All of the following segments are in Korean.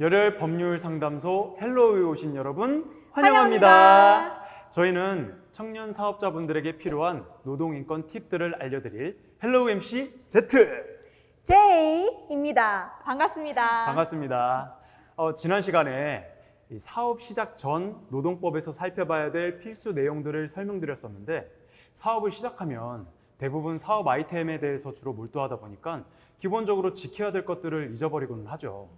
열혈 법률 상담소 헬로우에 오신 여러분 환영합니다. 저희는 청년 사업자분들에게 필요한 노동인권 팁들을 알려드릴 헬로우 MC J입니다. 반갑습니다. 반갑습니다. 지난 시간에 이 사업 시작 전 노동법에서 살펴봐야 될 필수 내용들을 설명드렸었는데, 사업을 시작하면 대부분 사업 아이템에 대해서 주로 몰두하다 보니까 기본적으로 지켜야 될 것들을 잊어버리고는 하죠.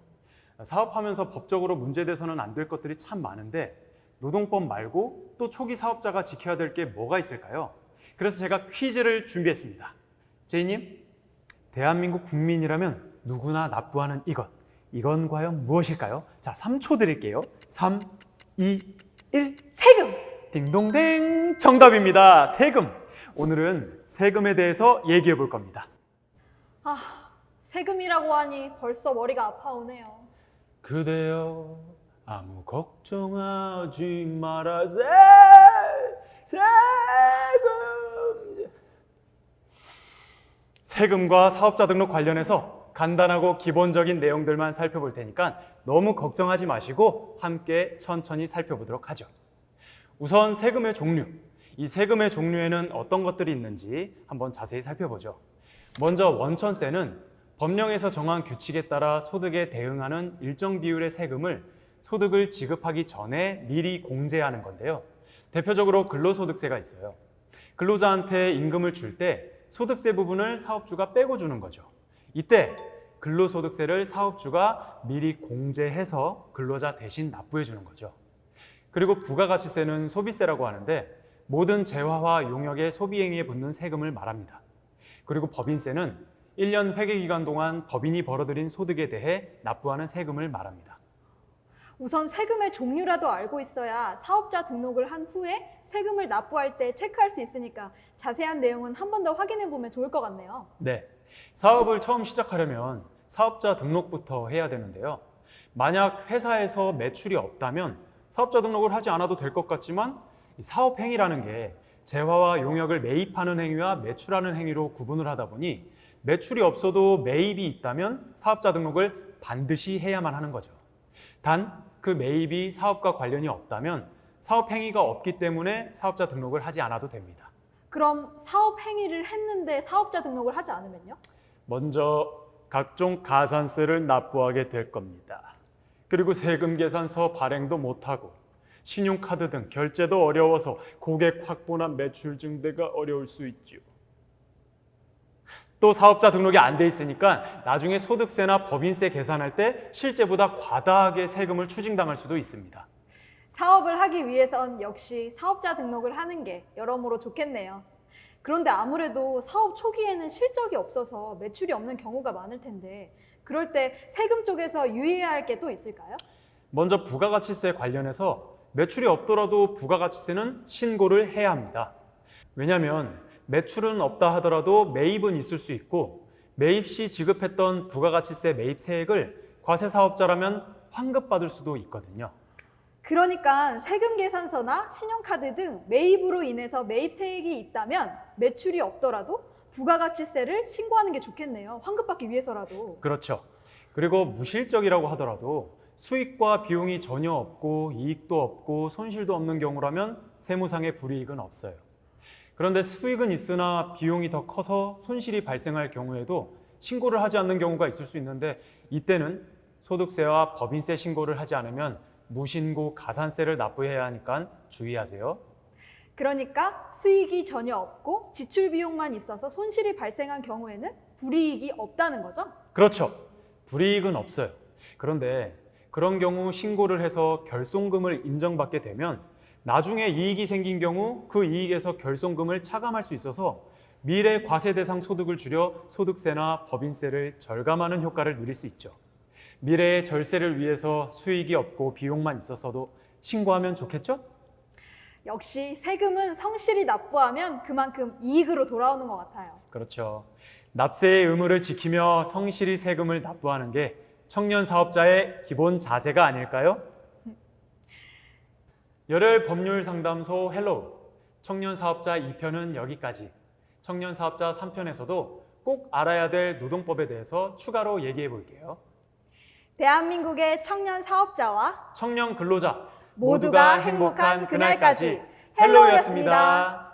사업하면서 법적으로 문제돼서는 안 될 것들이 참 많은데 노동법 말고 또 초기 사업자가 지켜야 될 게 뭐가 있을까요? 그래서 제가 퀴즈를 준비했습니다. 제이님, 대한민국 국민이라면 누구나 납부하는 이건 과연 무엇일까요? 자, 3초 드릴게요. 3, 2, 1. 세금! 딩동댕! 정답입니다. 세금! 오늘은 세금에 대해서 얘기해 볼 겁니다. 세금이라고 하니 벌써 머리가 아파오네요. 그대여 아무 걱정하지 마라. 세금과 사업자 등록 관련해서 간단하고 기본적인 내용들만 살펴볼 테니까 너무 걱정하지 마시고 함께 천천히 살펴보도록 하죠. 우선 세금의 종류. 이 세금의 종류에는 어떤 것들이 있는지 한번 자세히 살펴보죠. 먼저 원천세는 법령에서 정한 규칙에 따라 소득에 대응하는 일정 비율의 세금을 소득을 지급하기 전에 미리 공제하는 건데요. 대표적으로 근로소득세가 있어요. 근로자한테 임금을 줄 때 소득세 부분을 사업주가 빼고 주는 거죠. 이때 근로소득세를 사업주가 미리 공제해서 근로자 대신 납부해 주는 거죠. 그리고 부가가치세는 소비세라고 하는데 모든 재화와 용역의 소비행위에 붙는 세금을 말합니다. 그리고 법인세는 1년 회계기간 동안 법인이 벌어들인 소득에 대해 납부하는 세금을 말합니다. 우선 세금의 종류라도 알고 있어야 사업자 등록을 한 후에 세금을 납부할 때 체크할 수 있으니까 자세한 내용은 한 번 더 확인해 보면 좋을 것 같네요. 네, 사업을 처음 시작하려면 사업자 등록부터 해야 되는데요. 만약 회사에서 매출이 없다면 사업자 등록을 하지 않아도 될 것 같지만 사업 행위라는 게 재화와 용역을 매입하는 행위와 매출하는 행위로 구분을 하다 보니 매출이 없어도 매입이 있다면 사업자 등록을 반드시 해야만 하는 거죠. 단, 그 매입이 사업과 관련이 없다면 사업 행위가 없기 때문에 사업자 등록을 하지 않아도 됩니다. 그럼 사업 행위를 했는데 사업자 등록을 하지 않으면요? 먼저 각종 가산세를 납부하게 될 겁니다. 그리고 세금 계산서 발행도 못하고 신용카드 등 결제도 어려워서 고객 확보나 매출 증대가 어려울 수 있죠. 또 사업자 등록이 안 돼 있으니까 나중에 소득세나 법인세 계산할 때 실제보다 과다하게 세금을 추징당할 수도 있습니다. 사업을 하기 위해선 역시 사업자 등록을 하는 게 여러모로 좋겠네요. 그런데 아무래도 사업 초기에는 실적이 없어서 매출이 없는 경우가 많을 텐데 그럴 때 세금 쪽에서 유의해야 할 게 또 있을까요? 먼저 부가가치세 관련해서 매출이 없더라도 부가가치세는 신고를 해야 합니다. 왜냐하면 매출은 없다 하더라도 매입은 있을 수 있고 매입 시 지급했던 부가가치세 매입 세액을 과세사업자라면 환급받을 수도 있거든요. 그러니까 세금 계산서나 신용카드 등 매입으로 인해서 매입 세액이 있다면 매출이 없더라도 부가가치세를 신고하는 게 좋겠네요. 환급받기 위해서라도. 그렇죠. 그리고 무실적이라고 하더라도 수익과 비용이 전혀 없고 이익도 없고 손실도 없는 경우라면 세무상의 불이익은 없어요. 그런데 수익은 있으나 비용이 더 커서 손실이 발생할 경우에도 신고를 하지 않는 경우가 있을 수 있는데 이때는 소득세와 법인세 신고를 하지 않으면 무신고 가산세를 납부해야 하니까 주의하세요. 그러니까 수익이 전혀 없고 지출 비용만 있어서 손실이 발생한 경우에는 불이익이 없다는 거죠? 그렇죠. 불이익은 없어요. 그런데 그런 경우 신고를 해서 결손금을 인정받게 되면 나중에 이익이 생긴 경우 그 이익에서 결손금을 차감할 수 있어서 미래 과세 대상 소득을 줄여 소득세나 법인세를 절감하는 효과를 누릴 수 있죠. 미래의 절세를 위해서 수익이 없고 비용만 있었어도 신고하면 좋겠죠? 역시 세금은 성실히 납부하면 그만큼 이익으로 돌아오는 것 같아요. 그렇죠. 납세의 의무를 지키며 성실히 세금을 납부하는 게 청년 사업자의 기본 자세가 아닐까요? 열혈 법률 상담소 헬로우 청년 사업자 2편은 여기까지. 청년 사업자 3편에서도 꼭 알아야 될 노동법에 대해서 추가로 얘기해 볼게요. 대한민국의 청년 사업자와 청년 근로자 모두가 행복한 그날까지 헬로우였습니다.